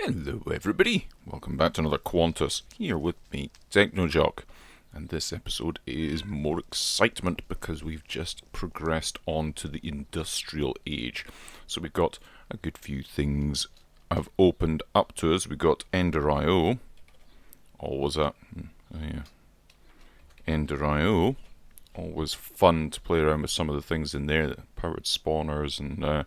Hello everybody, welcome back to another Quantus, here with me, TechnoJock. And this episode is more excitement because we've just progressed on to the industrial age. So we've got a good few things have opened up to us. We've got Ender.io, always Ender.io, always fun to play around with some of the things in there, the powered spawners and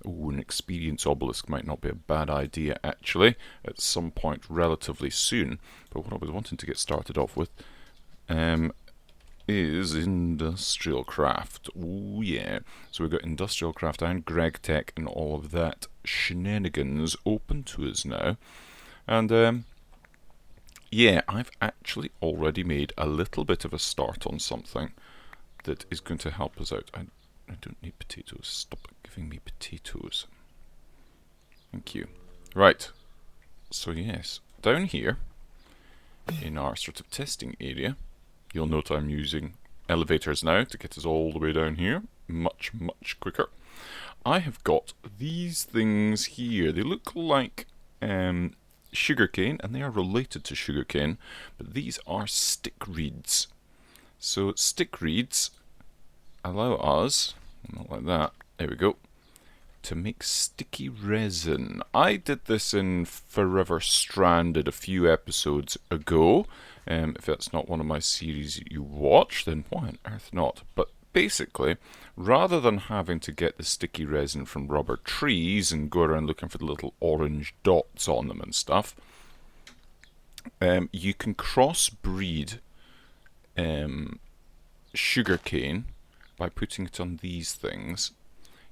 an experience obelisk might not be a bad idea actually at some point relatively soon. But what I was wanting to get started off with is industrial craft. Oh yeah. So we've got industrial craft and Greg Tech and all of that shenanigans open to us now. And yeah, I've actually already made a little bit of a start on something that is going to help us out. I don't need potatoes. Stop giving me potatoes. Thank you. Right. So yes, down here in our sort of testing area, you'll note I'm using elevators now to get us all the way down here. Much, much quicker. I have got these things here. They look like sugarcane, and they are related to sugarcane, but these are stick reeds. So stick reeds allow us, not like that, there we go, to make sticky resin. I did this in Forever Stranded a few episodes ago. If that's not one of my series you watch, then why on earth not? But basically, rather than having to get the sticky resin from rubber trees and go around looking for the little orange dots on them and stuff, you can crossbreed sugarcane by putting it on these things.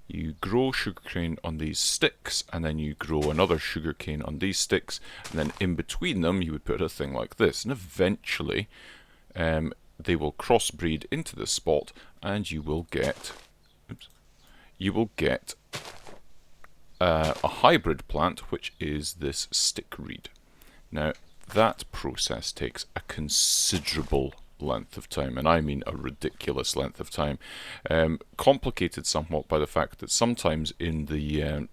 You grow sugarcane on these sticks, and then you grow another sugarcane on these sticks, and then in between them you would put a thing like this, and eventually they will crossbreed into this spot, and you will get a hybrid plant, which is this stick reed. Now that process takes a considerable length of time, and I mean a ridiculous length of time, complicated somewhat by the fact that sometimes in the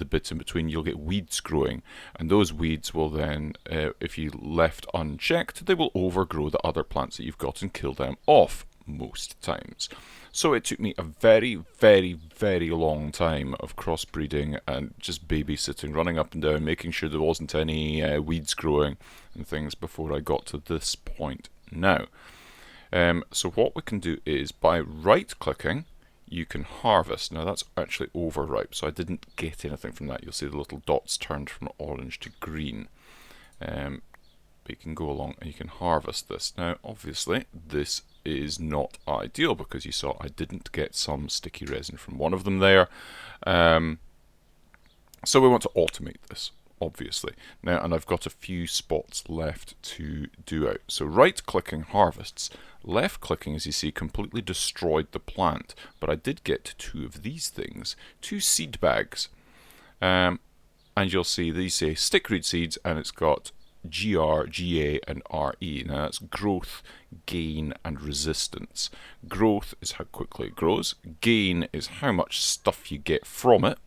bit in between you'll get weeds growing, and those weeds will then, if you left unchecked, they will overgrow the other plants that you've got and kill them off most times. So it took me a very, very, very long time of crossbreeding and just babysitting, running up and down, making sure there wasn't any weeds growing and things before I got to this point now. So what we can do is, by right-clicking, you can harvest. Now that's actually overripe, so I didn't get anything from that. You'll see the little dots turned from orange to green. But you can go along and you can harvest this. Now obviously this is not ideal because you saw I didn't get some sticky resin from one of them there. So we want to automate this, obviously. Now, and I've got a few spots left to do out. So right-clicking harvests. Left-clicking, as you see, completely destroyed the plant. But I did get two of these things, two seed bags. And you'll see these say stick reed seeds, and it's got GR, GA, and RE. Now that's growth, gain, and resistance. Growth is how quickly it grows. Gain is how much stuff you get from it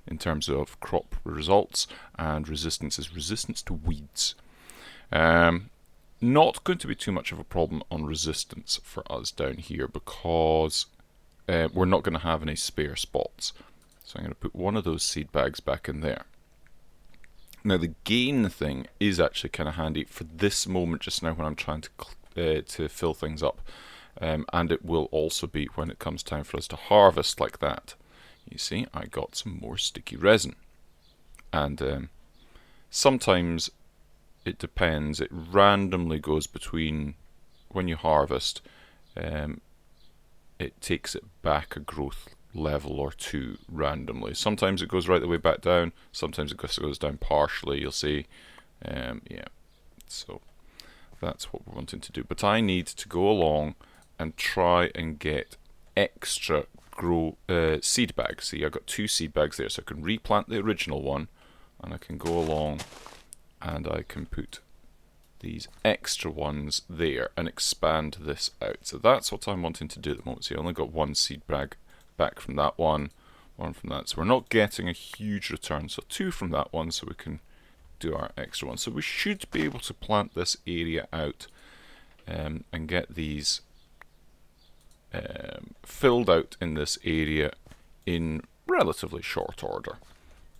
in terms of crop results, and resistance is resistance to weeds. Not going to be too much of a problem on resistance for us down here because we're not going to have any spare spots. So I'm going to put one of those seed bags back in there. Now the gain thing is actually kind of handy for this moment just now when I'm trying to fill things up, and it will also be when it comes time for us to harvest like that. You see, I got some more sticky resin, and sometimes it depends. It randomly goes between, when you harvest, it takes it back a growth level or two randomly. Sometimes it goes right the way back down, sometimes it goes down partially, you'll see. Yeah, so that's what we're wanting to do. But I need to go along and try and get extra seed bags. See, I've got two seed bags there, so I can replant the original one, and I can go along and I can put these extra ones there and expand this out. So that's what I'm wanting to do at the moment. See, I only got one seed bag back from that one from that. So we're not getting a huge return. So two from that one, so we can do our extra one. So we should be able to plant this area out and get these filled out in this area in relatively short order.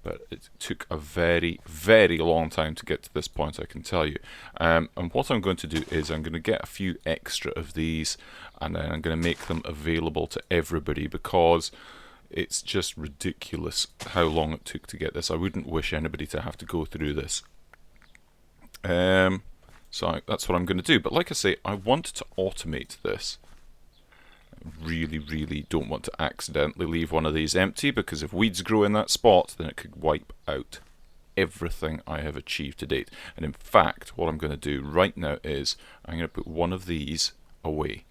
But it took a very, very long time to get to this point, I can tell you. And what I'm going to do is I'm going to get a few extra of these, and then I'm going to make them available to everybody, because it's just ridiculous how long it took to get this. I wouldn't wish anybody to have to go through this. So that's what I'm going to do. But like I say, I want to automate this. Really, really don't want to accidentally leave one of these empty, because if weeds grow in that spot, then it could wipe out everything I have achieved to date. And in fact, what I'm going to do right now is I'm going to put one of these away.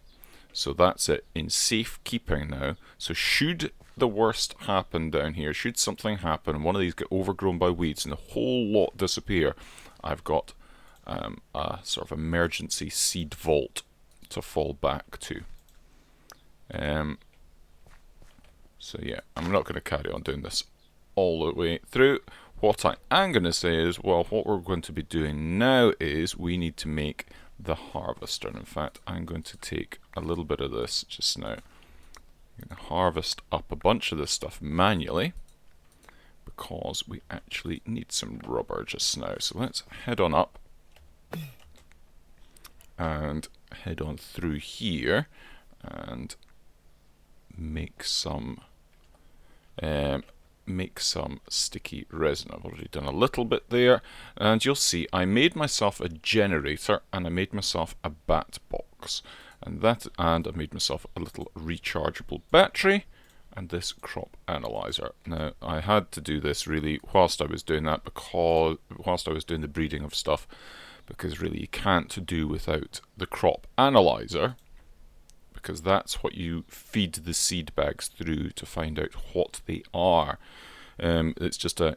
So that's it, in safekeeping now. So should the worst happen down here, should something happen and one of these get overgrown by weeds and the whole lot disappear, I've got a sort of emergency seed vault to fall back to. So yeah, I'm not going to carry on doing this all the way through. What I am going to say is, well, what we're going to be doing now is we need to make the harvester. And in fact, I'm going to take a little bit of this just now. I'm going to harvest up a bunch of this stuff manually, because we actually need some rubber just now. So let's head on up and head on through here and make some sticky resin. I've already done a little bit there, and you'll see I made myself a generator and I made myself a bat box, and I made myself a little rechargeable battery and this crop analyzer. Now I had to do this really whilst I was doing that, because whilst I was doing the breeding of stuff, because really you can't do without the crop analyzer, because that's what you feed the seed bags through to find out what they are. It's just an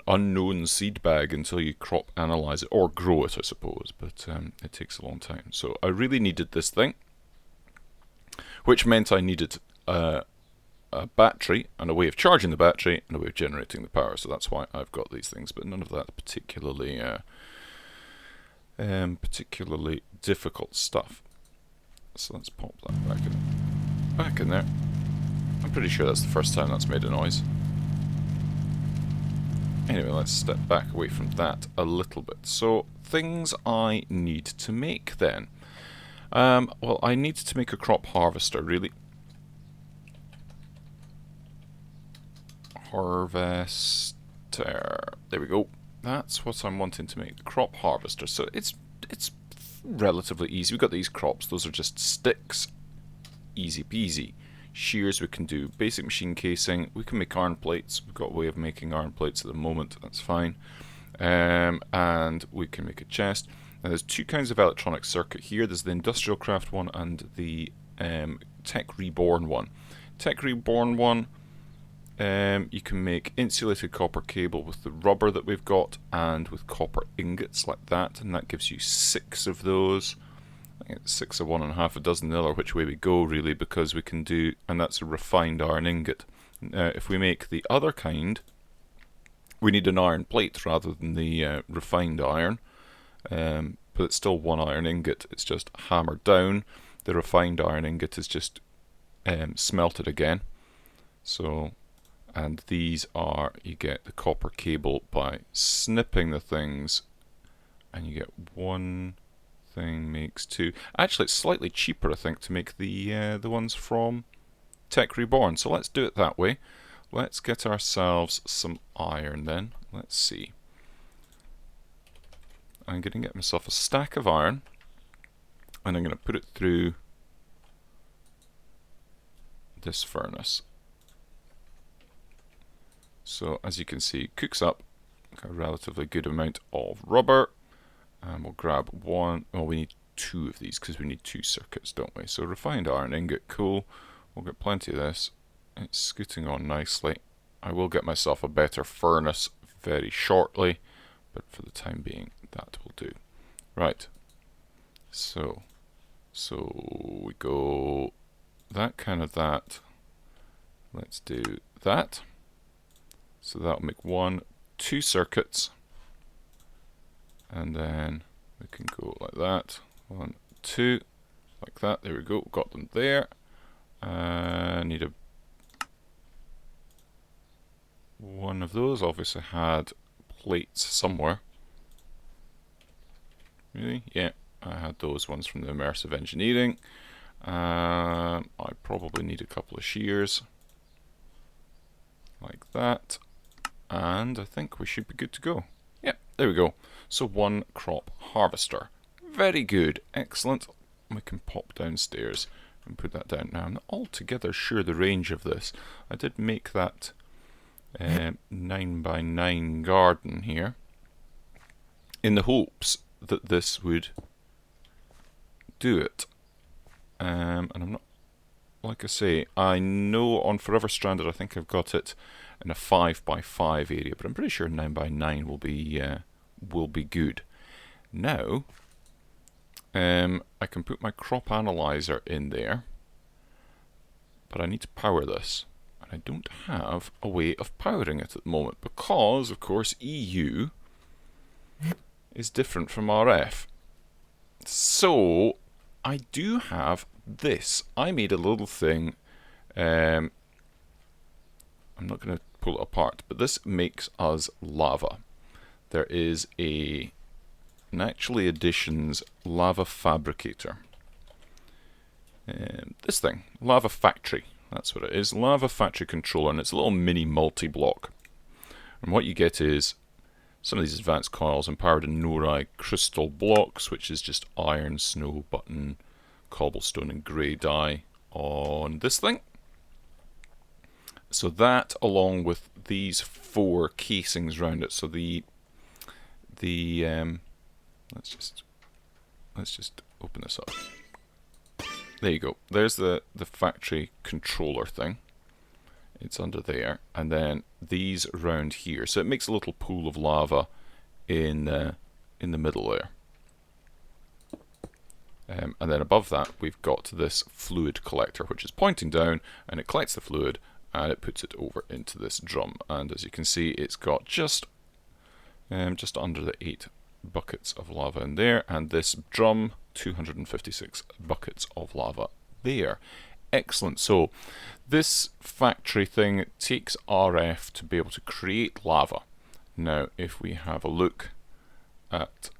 unknown seed bag until you crop analyze it, or grow it, I suppose, but it takes a long time. So I really needed this thing, which meant I needed a battery and a way of charging the battery and a way of generating the power. So that's why I've got these things, but none of that particularly difficult stuff. So let's pop that back in there. I'm pretty sure that's the first time that's made a noise. Anyway, let's step back away from that a little bit. So, things I need to make then. Well, I need to make a crop harvester, really. Harvester. There we go. That's what I'm wanting to make, the crop harvester. So it's relatively easy. We've got these crops, those are just sticks, easy peasy. Shears, we can do basic machine casing, we can make iron plates, we've got a way of making iron plates at the moment, that's fine. And we can make a chest. Now there's two kinds of electronic circuit here, there's the Industrial Craft one and the Tech Reborn one. Tech Reborn one, you can make insulated copper cable with the rubber that we've got and with copper ingots like that, and that gives you 6 of those. I think it's 6 of one and half a dozen the other, which way we go really, because we can do, and that's a refined iron ingot. If we make the other kind, we need an iron plate rather than the refined iron, but it's still one iron ingot, it's just hammered down. The refined iron ingot is just smelted again. So, and these are, you get the copper cable by snipping the things, and you get one thing makes 2. Actually, it's slightly cheaper, I think, to make the ones from Tech Reborn. So let's do it that way. Let's get ourselves some iron then. Let's see. I'm going to get myself a stack of iron, and I'm going to put it through this furnace. So as you can see, it cooks up a relatively good amount of rubber, and we'll grab one. Well, we need 2 of these because we need 2 circuits, don't we? So refined iron ingot, cool. We'll get plenty of this. It's scooting on nicely. I will get myself a better furnace very shortly, but for the time being, that will do. Right. So we go that kind of that. Let's do that. So that'll make 1, 2 circuits. and then we can go like that. 1, 2, like that. There we go. Got them there. Need a one of those. Obviously had plates somewhere. Really? Yeah, I had those ones from the immersive engineering. I probably need a couple of shears like that, and I think we should be good to go. Yep, there we go. So 1 crop harvester. Very good, excellent. We can pop downstairs and put that down. Now I'm not altogether sure the range of this. I did make that 9x9 garden here in the hopes that this would do it. And I'm not, like I say, I know on Forever Stranded I think I've got it in a 5x5 area, but I'm pretty sure 9x9 will be good. Now I can put my crop analyzer in there, but I need to power this, and I don't have a way of powering it at the moment because, of course, EU is different from RF. So I do have this. I made a little thing. I'm not going to pull it apart, but this makes us lava. There is an Actually Editions lava fabricator. This thing, Lava Factory, that's what it is. Lava Factory controller, and it's a little mini multi-block. And what you get is some of these advanced coils empowered in Norai crystal blocks, which is just iron, snow, button, cobblestone and grey dye on this thing. So that, along with these 4 casings around it. So let's just open this up. There you go. There's the factory controller thing. It's under there, and then these around here. So it makes a little pool of lava in the middle there. And then above that, we've got this fluid collector, which is pointing down, and it collects the fluid, and it puts it over into this drum. And as you can see, it's got just under the 8 buckets of lava in there, and this drum, 256 buckets of lava there. Excellent. So this factory thing takes RF to be able to create lava. Now, if we have a look at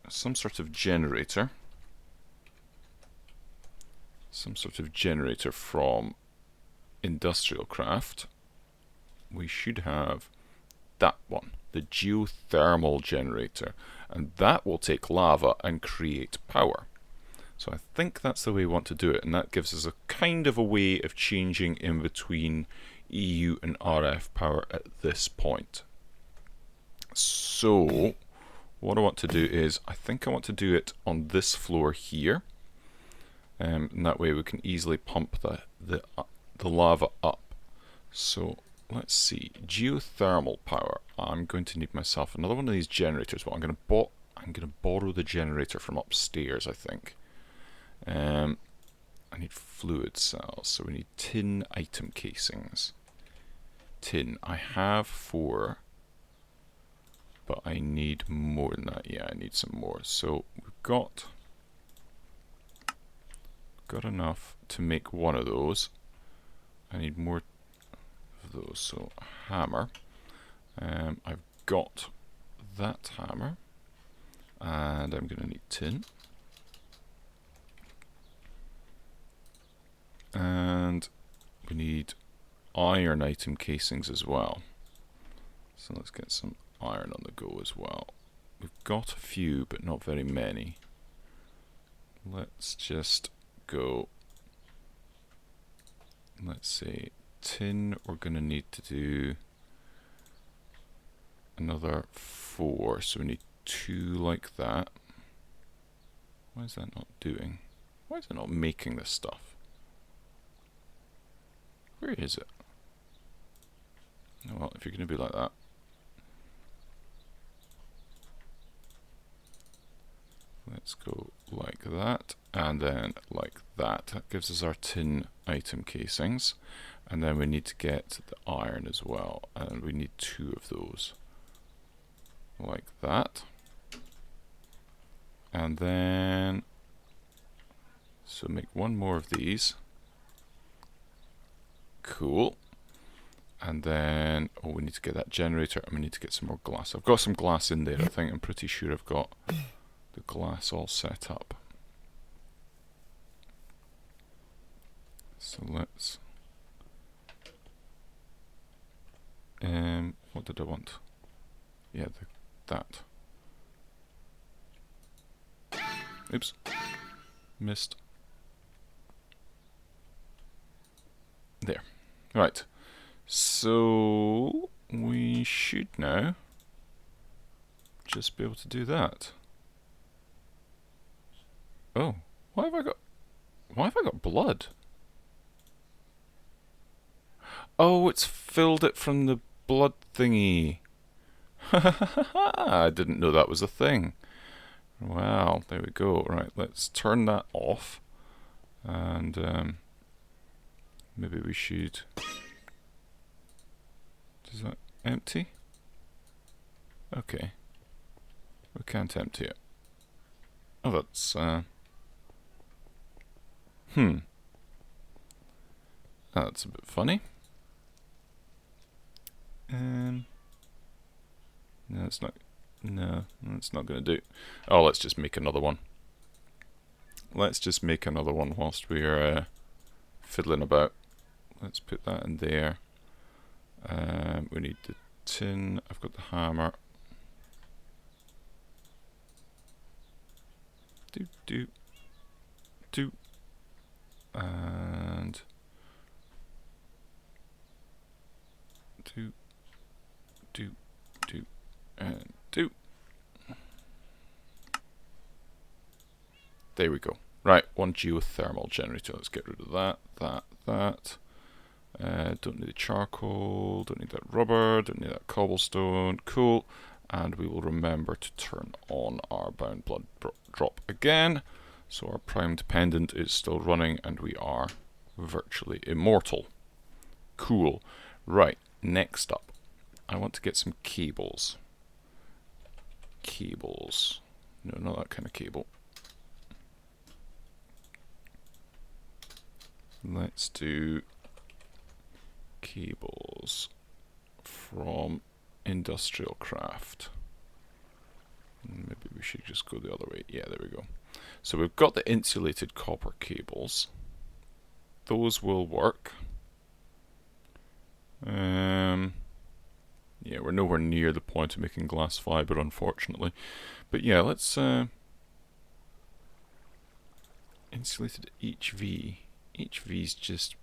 some sort of generator, from Industrial Craft, we should have that one, the geothermal generator, and that will take lava and create power. So I think that's the way we want to do it, and that gives us a kind of a way of changing in between EU and RF power at this point. So what I want to do is, I think I want to do it on this floor here, and that way we can easily pump the lava up. So let's see, geothermal power. I'm going to need myself another one of these generators. Well, I'm going to borrow the generator from upstairs, I think. I need fluid cells, so we need tin item casings. Tin, I have 4, but I need more than that. Yeah, I need some more. So we've got enough to make one of those. I need more of those, so a hammer. I've got that hammer, and I'm going to need tin. And we need iron item casings as well. So let's get some iron on the go as well. We've got a few, but not very many. Let's just go. Let's see. Tin, we're going to need to do another 4, so we need 2 like that. Why is that not doing? Why is it not making this stuff? Where is it? Oh, well, if you're going to be like that. Let's go like that, and then like that. That gives us our tin item casings. And then we need to get the iron as well. And we need 2 of those. Like that. And then... so make 1 more of these. Cool. And then... oh, we need to get that generator and we need to get some more glass. I've got some glass in there, I think. I'm pretty sure I've got the glass all set up. So let's... what did I want? Yeah, that. Oops. Missed. There. Right. So we should now just be able to do that. Oh, why have I got blood? Oh, it's filled it from the blood thingy. I didn't know that was a thing. Wow, there we go. Right, let's turn that off. And maybe we should... is that empty? Okay. We can't empty it. Oh, that's... that's a bit funny. No, it's not. No, it's not going to do. Oh, let's just make another one. Let's just make another one whilst we're fiddling about. Let's put that in there. We need the tin. I've got the hammer. Do. And do, and do. There we go. Right, 1 geothermal generator. Let's get rid of that. Don't need the charcoal, don't need that rubber, don't need that cobblestone. Cool. And we will remember to turn on our bound blood drop again. So our prime dependent is still running and we are virtually immortal. Cool. Right, next up. I want to get some cables. Cables. No, not that kind of cable. Let's do cables from industrial craft. Maybe we should just go the other way. Yeah, there we go. So we've got the insulated copper cables. Those will work. Yeah, we're nowhere near the point of making glass fiber, unfortunately. But yeah, let's insulated HV. HV's just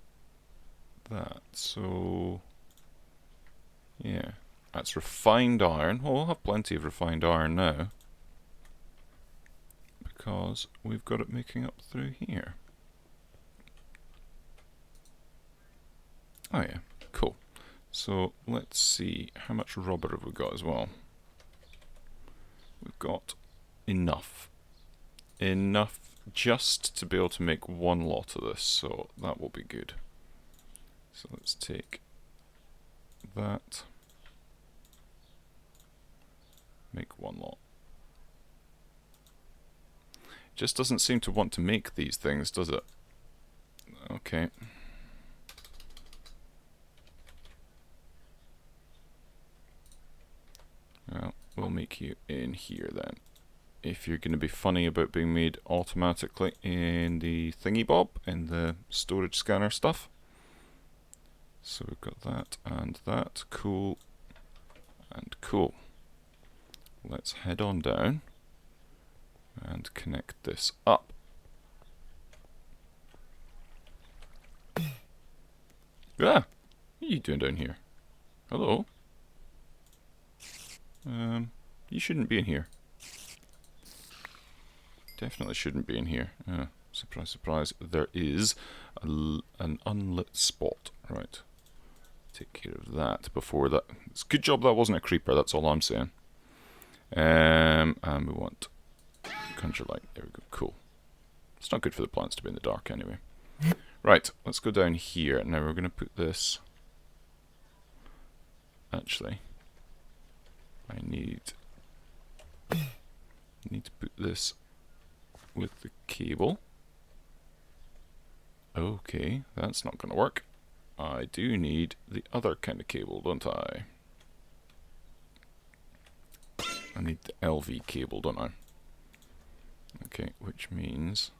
that. So yeah, that's refined iron. Well, we'll have plenty of refined iron now because we've got it making up through here. Oh yeah, cool. So let's see, how much rubber have we got as well? We've got enough. Enough just to be able to make 1 lot of this, so that will be good. So let's take that. Make 1 lot. Just doesn't seem to want to make these things, does it? Okay. Well, we'll make you in here then. If you're going to be funny about being made automatically in the thingy bob, in the storage scanner stuff. So we've got that and that. Cool. And cool. Let's head on down and connect this up. What are you doing down here? Hello? You shouldn't be in here. Definitely shouldn't be in here. Surprise, surprise. There is an unlit spot. Right. Take care of that before that. It's a good job that wasn't a creeper, that's all I'm saying. And we want conjure light. There we go. Cool. It's not good for the plants to be in the dark anyway. Right, let's go down here. Now we're going to put this... Actually, I need to put this with the cable. Okay, that's not going to work. I do need the other kind of cable, don't I? I need the LV cable, don't I? Okay, which means...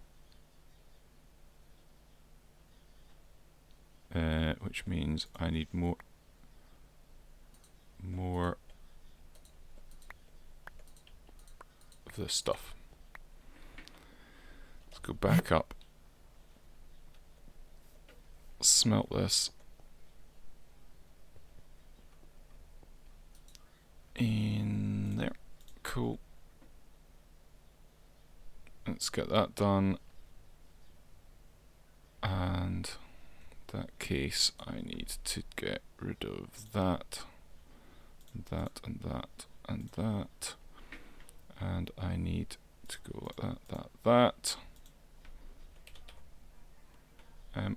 I need more of this stuff. Let's go back up. Smelt this. In there. Cool. Let's get that done. And that case, I need to get rid of that, and that, and that, and that. And I need to go like that.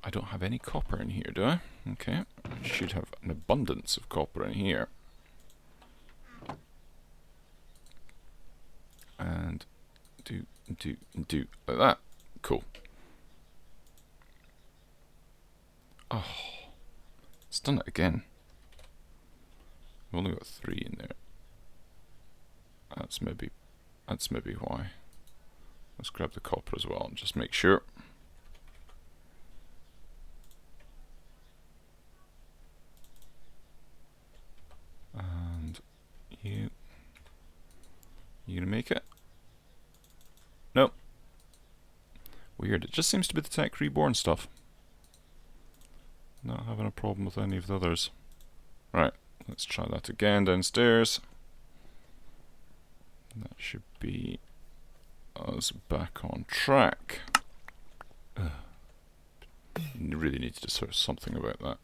I don't have any copper in here, do I? Okay, I should have an abundance of copper in here. And do like that. Cool. Oh, it's done it again. I've only got 3 in there. That's maybe why. Let's grab the copper as well and just make sure. And you gonna make it? Nope. Weird. It just seems to be the Tech Reborn stuff. Not having a problem with any of the others. Right, let's try that again downstairs. That should be us back on track. Really need to do sort of something about that.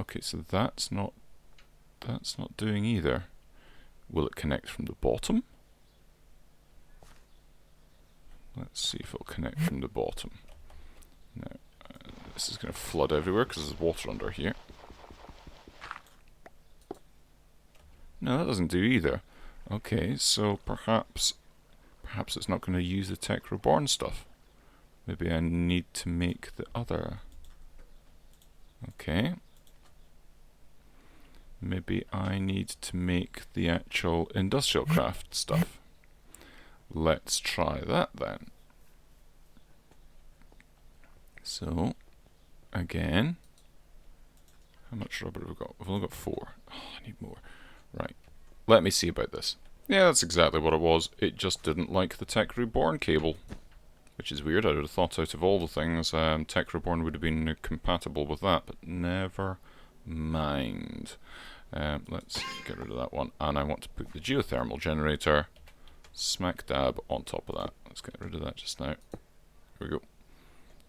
Okay, so that's not doing either. Will it connect from the bottom? Let's see if it'll connect from the bottom. Now, this is going to flood everywhere because there's water under here. No, that doesn't do either. Okay, so perhaps it's not going to use the Tech Reborn stuff. Maybe I need to make the other. Okay. Maybe I need to make the actual industrial craft stuff. Let's try that then. So, again, how much rubber have we got? We've only got 4. Oh, I need more. Right, let me see about this. Yeah, that's exactly what it was. It just didn't like the Tech Reborn cable, which is weird. I would have thought out of all the things, Tech Reborn would have been compatible with that, but never mind. Let's get rid of that one, and I want to put the geothermal generator smack dab on top of that. Let's get rid of that just now. Here we go.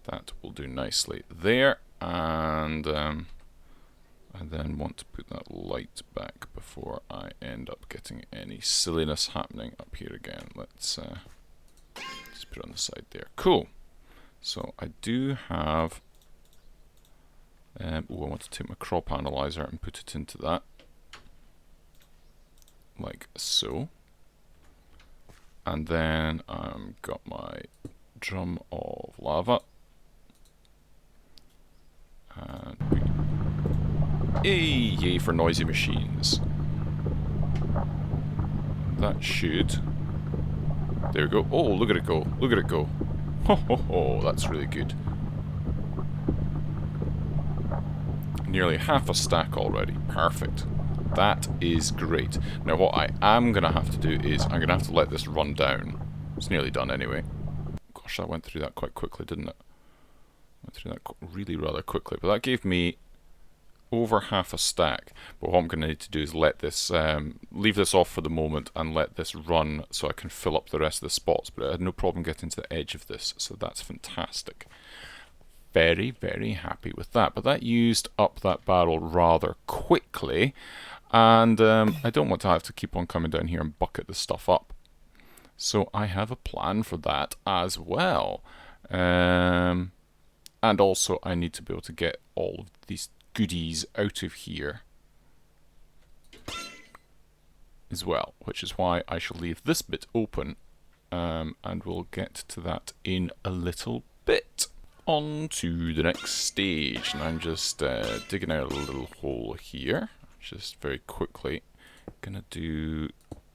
That will do nicely there, and I then want to put that light back before I end up getting any silliness happening up here again. Let's just put it on the side there. Cool. So I do have... I want to take my crop analyzer and put it into that. Like so. And then I've got my drum of lava. And yay for noisy machines. That should... There we go. Oh, look at it go. Look at it go. Ho ho ho, that's really good. Nearly half a stack already. Perfect. That is great. Now what I am going to have to do is I'm going to have to let this run down. It's nearly done anyway. Gosh, I went through that quite quickly, didn't it? Went through that really rather quickly. But that gave me over half a stack. But what I'm going to need to do is let this, leave this off for the moment and let this run so I can fill up the rest of the spots. But I had no problem getting to the edge of this, so that's fantastic. Very, very happy with that. But that used up that barrel rather quickly, and I don't want to have to keep on coming down here and bucket the stuff up. So I have a plan for that as well. And also I need to be able to get all of these goodies out of here as well, which is why I shall leave this bit open, and we'll get to that in a little bit. On to the next stage, and I'm just digging out a little hole here, just very quickly. Gonna do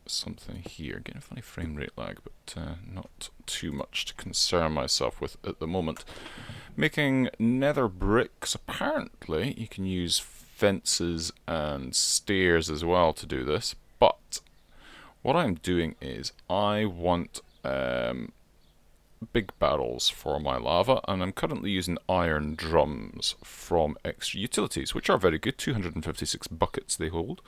something here, getting a funny frame rate lag, but not too much to concern myself with at the moment. Making nether bricks. Apparently you can use fences and stairs as well to do this, but what I'm doing is I want big barrels for my lava, and I'm currently using iron drums from Extra Utilities, which are very good. 256 buckets they hold,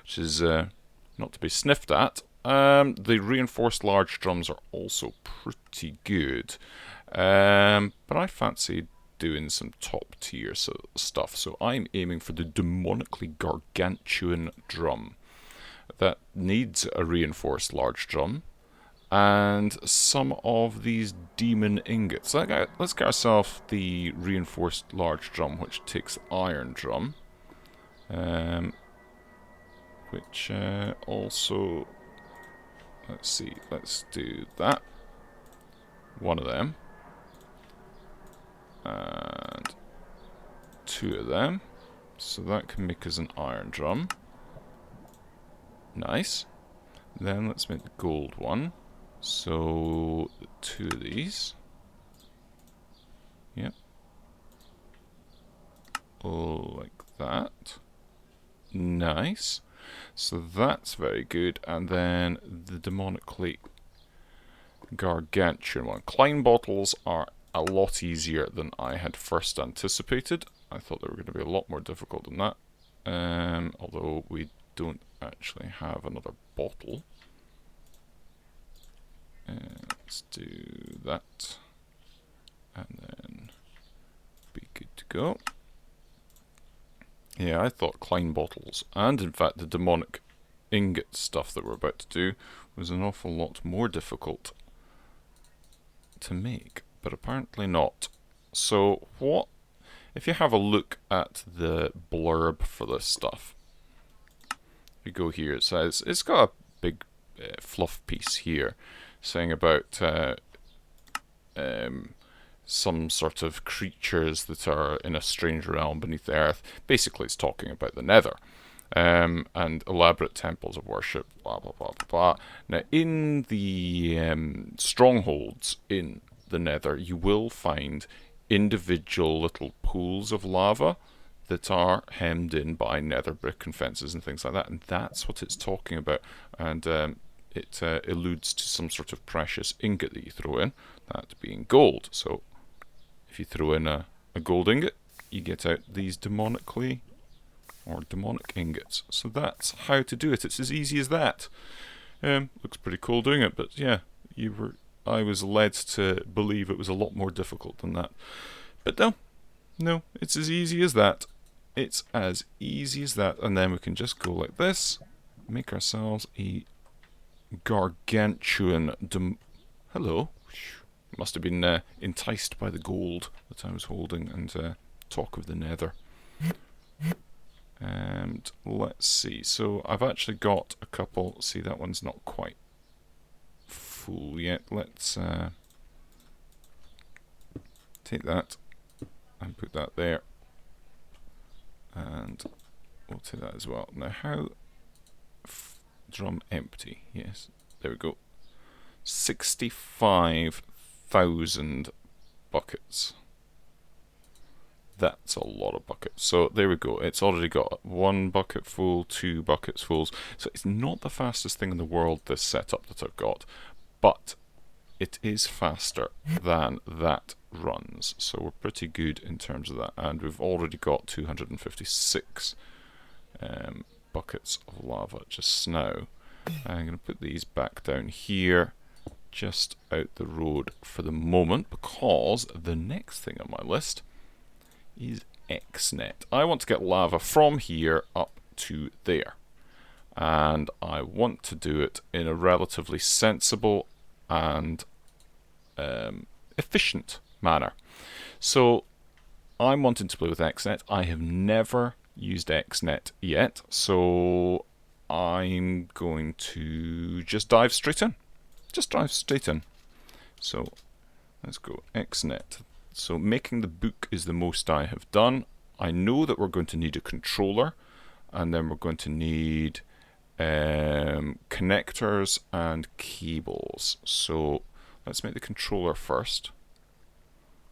which is not to be sniffed at. The reinforced large drums are also pretty good, but I fancy doing some top tier stuff, so I'm aiming for the demonically gargantuan drum that needs a reinforced large drum and some of these demon ingots. Let's get ourselves the reinforced large drum, which takes the iron drum, which also, let's see, let's do that. One of them. And two of them. So that can make us an iron drum. Nice. Then let's make the gold one. So, two of these. Yep. Oh, like that. Nice. So that's very good. And then the demonically gargantuan one. Klein bottles are a lot easier than I had first anticipated. I thought they were going to be a lot more difficult than that. Although we don't actually have another bottle. Let's do that, and then be good to go. Yeah, I thought Klein bottles, and in fact the demonic ingot stuff that we're about to do, was an awful lot more difficult to make, but apparently not. So what, if you have a look at the blurb for this stuff, you go here, it says, it's got a big fluff piece here, saying about some sort of creatures that are in a strange realm beneath the earth. Basically, it's talking about the Nether, and elaborate temples of worship, blah, blah, blah, blah, blah. Now, in the strongholds in the Nether, you will find individual little pools of lava that are hemmed in by nether brick and fences and things like that, and that's what it's talking about. And it alludes to some sort of precious ingot that you throw in, that being gold. So if you throw in a gold ingot, you get out these demonic ingots. So that's how to do it. It's as easy as that. Looks pretty cool doing it, but yeah, I was led to believe it was a lot more difficult than that. But no, it's as easy as that. It's as easy as that, and then we can just go like this, make ourselves a gargantuan hello. Must have been enticed by the gold that I was holding and talk of the Nether. And let's see. So I've actually got a couple. See, that one's not quite full yet. Let's take that and put that there. And we'll take that as well. Now, how drum empty? Yes, there we go. 65,000 buckets. That's a lot of buckets. So there we go. It's already got 1 bucket full, 2 buckets full. So it's not the fastest thing in the world, this setup that I've got, but it is faster than that runs. So we're pretty good in terms of that. And we've already got 256 buckets of lava just now. I'm going to put these back down here, just out the road for the moment, because the next thing on my list is XNet. I want to get lava from here up to there, and I want to do it in a relatively sensible and efficient manner. So I'm wanting to play with XNet. I have never used XNet yet, so I'm going to just dive straight in. Just dive straight in. So let's go XNet. So making the book is the most I have done. I know that we're going to need a controller, and then we're going to need connectors and cables. So let's make the controller first,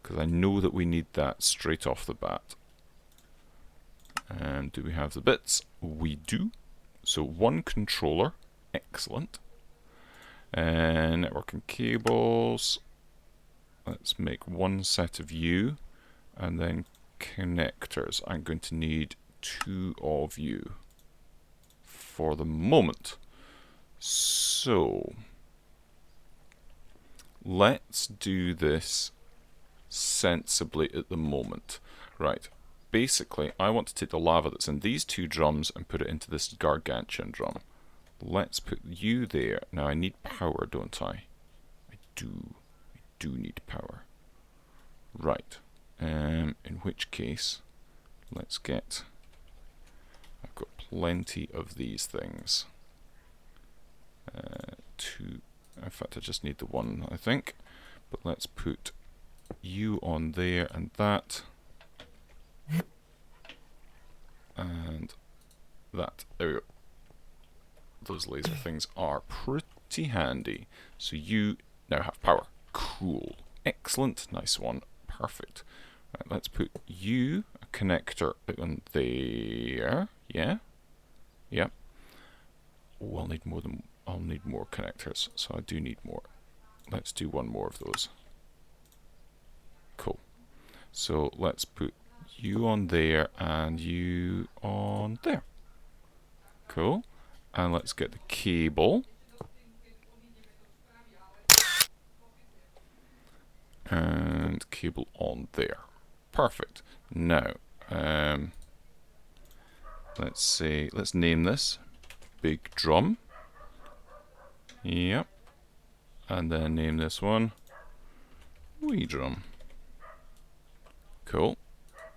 because I know that we need that straight off the bat. And do we have the bits? We do. So one controller, excellent. And networking cables. Let's make one set of you, and then connectors. I'm going to need 2 of you for the moment. So let's do this sensibly at the moment. Right, basically I want to take the lava that's in these 2 drums and put it into this gargantuan drum. Let's put you there. Now I need power, don't I? I do need power. Right, in which case let's get, I've got plenty of these things. 2, in fact I just need the 1 I think, but let's put you on there and that, and that. There we go. Those laser things are pretty handy. So you now have power. Cool. Excellent. Nice one. Perfect. Right, let's put you, a connector on there. Yeah. Yep. Oh, I'll need more connectors. So I do need more. Let's do 1 more of those. Cool. So let's put you on there and you on there. Cool. And let's get the cable. And cable on there. Perfect. Now, let's name this big drum. Yep. And then name this one wee drum. Cool.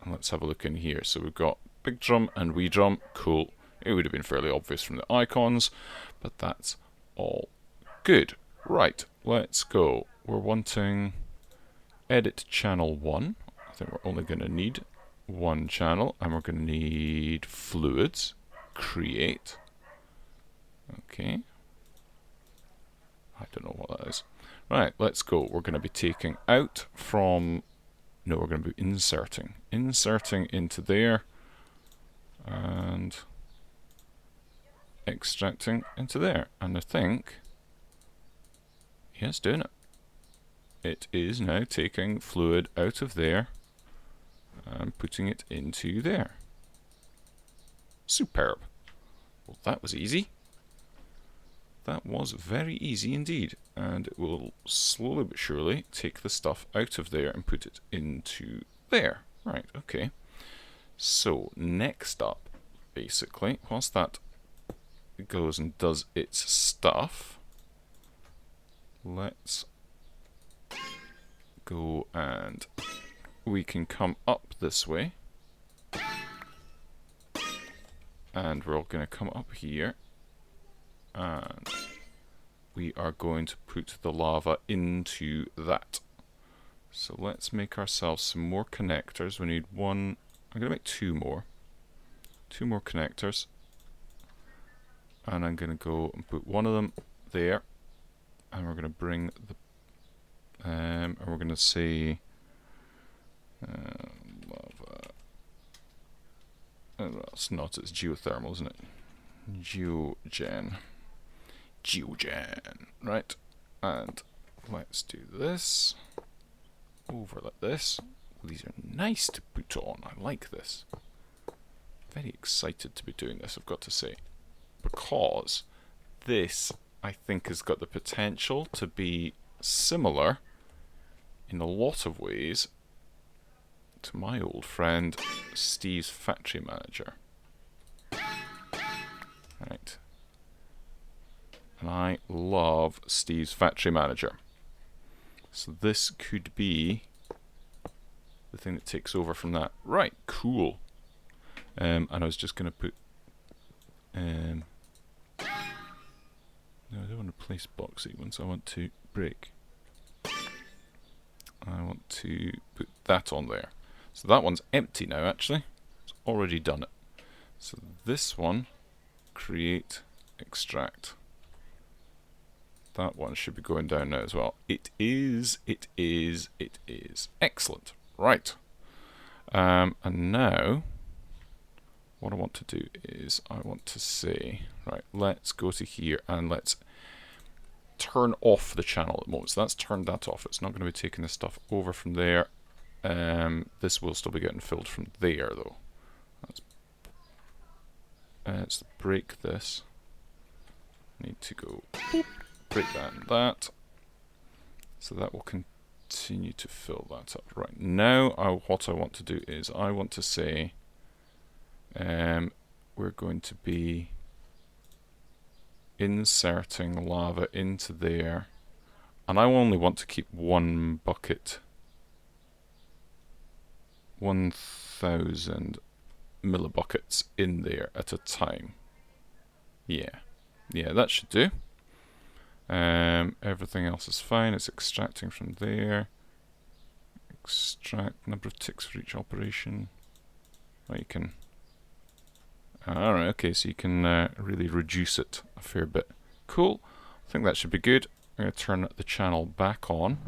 And let's have a look in here. So we've got big drum and wee drum. Cool. It would have been fairly obvious from the icons, but that's all good. Right, let's go. We're wanting edit channel 1. I think we're only going to need 1 channel, and we're going to need fluids. Create. Okay. I don't know what that is. Right, let's go. We're going to be taking out from... No, we're going to be inserting. Inserting into there. And extracting into there. And I think... Yeah, it's doing it. It is now taking fluid out of there and putting it into there. Superb. Well, that was easy. That was very easy indeed. And it will slowly but surely take the stuff out of there and put it into there. Right, okay. So, next up, basically, whilst that goes and does its stuff, let's go and we can come up this way, and we're all going to come up here, and we are going to put the lava into that. So let's make ourselves some more connectors. We need 1, I'm going to make 2 more. 2 more connectors. And I'm going to go and put 1 of them there. And we're going to bring the and we're going to say lava. It's not, it's geothermal, isn't it? Geogen. Right. And let's do this. Over like this. These are nice to put on. I like this. Very excited to be doing this, I've got to say. Because this, I think, has got the potential to be similar in a lot of ways to my old friend Steve's Factory Manager. Right. And I love Steve's Factory Manager. So this could be the thing that takes over from that. Right, cool. And I was just going to put... no, I don't want to place boxy ones. I want to break. I want to put that on there. So that one's empty now, actually. It's already done it. So this one, create, extract. That one should be going down now as well. It is, it is, it is. Excellent. Right. And now, what I want to do is I want to say, right, let's go to here and let's turn off the channel at the moment. So that's turned that off. It's not going to be taking the stuff over from there. This will still be getting filled from there, though. Let's break this. Need to go boop, break that and that. So that will continue to fill that up. Right, now what I want to do is I want to say we're going to be inserting lava into there, and I only want to keep one bucket, 1,000 millibuckets in there at a time. Yeah, that should do. Everything else is fine. It's extracting from there. Extract number of ticks for each operation. Well, you can. Alright, okay, so you can really reduce it a fair bit. Cool. I think that should be good. I'm going to turn the channel back on.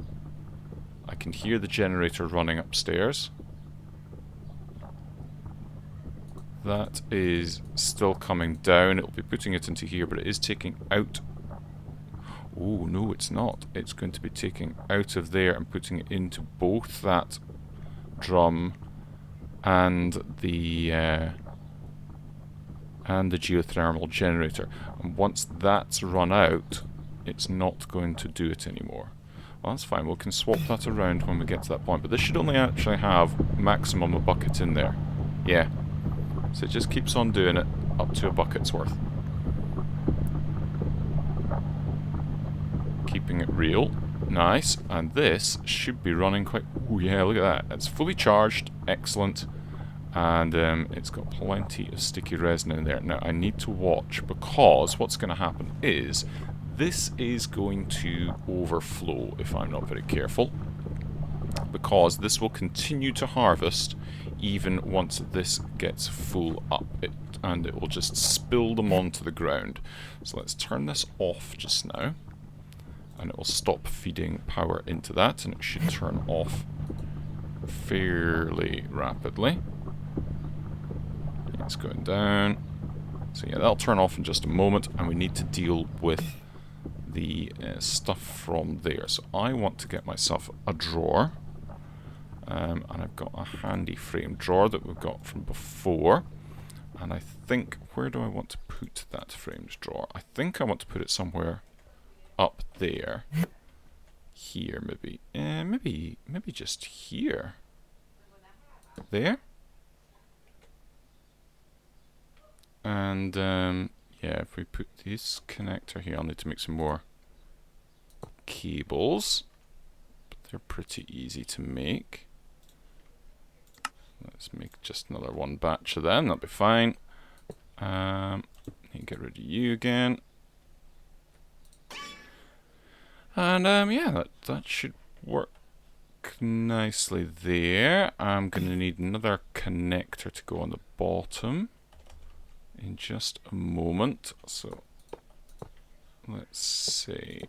I can hear the generator running upstairs. That is still coming down. It'll be putting it into here, but it is taking out. Oh, no, it's not. It's going to be taking out of there and putting it into both that drum and the geothermal generator. And once that's run out, it's not going to do it anymore. Well, that's fine. We can swap that around when we get to that point. But this should only actually have maximum a bucket in there. Yeah. So it just keeps on doing it up to a bucket's worth. Keeping it real. Nice. And this should be running quite... Oh yeah, look at that. It's fully charged. Excellent. And it's got plenty of sticky resin in there. Now I need to watch, because what's going to happen is this is going to overflow if I'm not very careful, because this will continue to harvest even once this gets full up, and it will just spill them onto the ground. So let's turn this off just now, and it will stop feeding power into that, and it should turn off fairly rapidly. It's going down. So yeah, that'll turn off in just a moment, and we need to deal with the stuff from there. So I want to get myself a drawer, and I've got a handy frame drawer that we've got from before, and I think, where do I want to put that framed drawer? I think I want to put it somewhere up there. Here, maybe. Maybe just here. There. And yeah, if we put this connector here, I'll need to make some more cables, but they're pretty easy to make. Let's make just another one batch of them, that'll be fine. Need to get rid of you again. And yeah, that should work nicely there. I'm going to need another connector to go on the bottom in just a moment. So let's say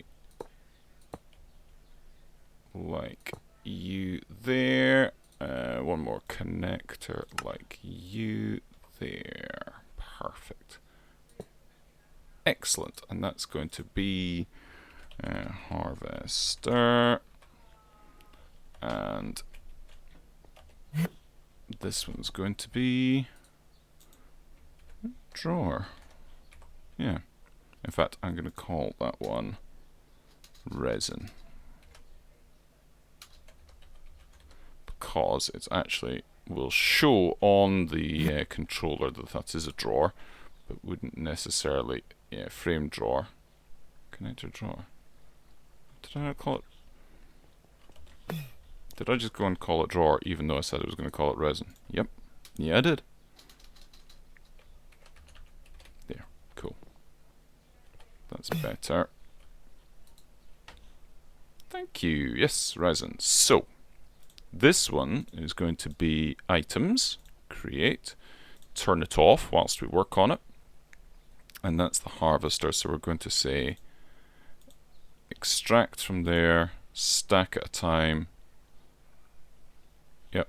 like you there, one more connector like you there. Perfect. Excellent. And that's going to be harvester, and this one's going to be drawer. Yeah. In fact, I'm going to call that one resin, because it's actually will show on the controller that that is a drawer, but wouldn't necessarily, yeah, frame drawer, connector drawer. Did I not call it? Did I just go and call it drawer even though I said I was going to call it resin? Yep. Yeah, I did. There. Cool. That's better. Thank you. Yes, resin. So, this one is going to be items, create, turn it off whilst we work on it. And that's the harvester. So we're going to say extract from there, stack at a time. Yep.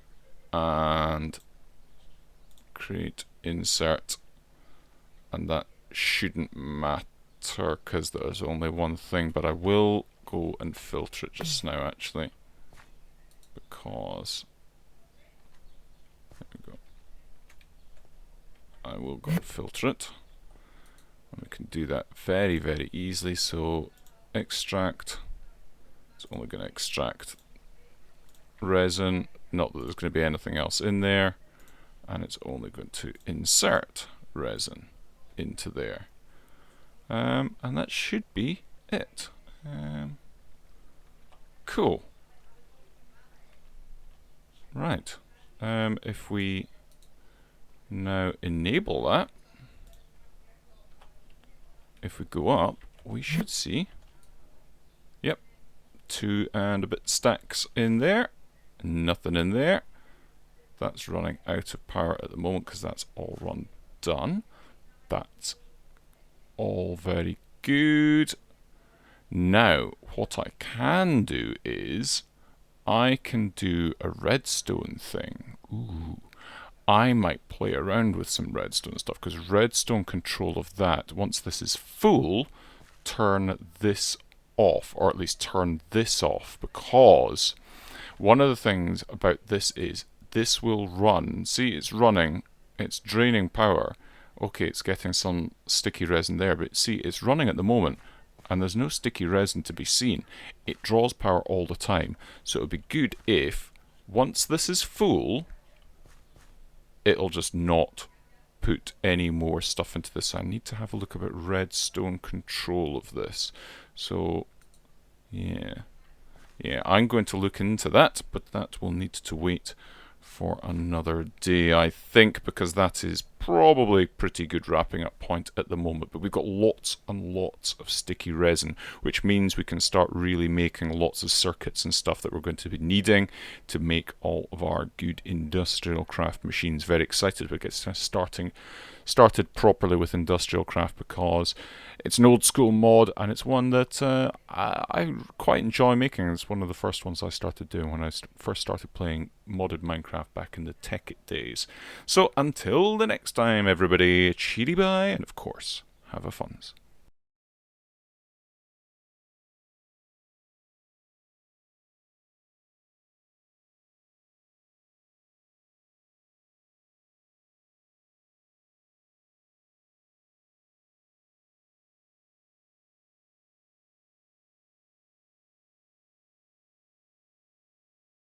And create insert. And that shouldn't matter because there's only one thing, but I will go and filter it just now actually. Because there we go. I will go and filter it. And we can do that very, very easily. So extract. It's only going to extract resin. Not that there's going to be anything else in there. And it's only going to insert resin into there. And that should be it. Cool. Right. If we now enable that, if we go up, we should see, yep, 2 and a bit stacks in there, nothing in there. That's running out of power at the moment because that's all run done. That's all very good. Now, what I can do is I can do a redstone thing. Ooh. I might play around with some redstone stuff because redstone control of that, once this is full, turn this off, or at least turn this off, because one of the things about this is this will run. See, it's running, it's draining power. Okay, it's getting some sticky resin there, but see, it's running at the moment and there's no sticky resin to be seen. It draws power all the time. So it would be good if, once this is full, it'll just not put any more stuff into this. I need to have a look about redstone control of this. So, yeah, I'm going to look into that, but that will need to wait for another day, I think, because that is probably pretty good wrapping up point at the moment. But we've got lots and lots of sticky resin, which means we can start really making lots of circuits and stuff that we're going to be needing to make all of our good industrial craft machines. Very excited to get started properly with industrial craft because it's an old school mod and it's one that I quite enjoy making. It's one of the first ones I started doing when I first started playing modded Minecraft back in the Tech It days. So until the next time, everybody, cheery bye, and of course, have a funs.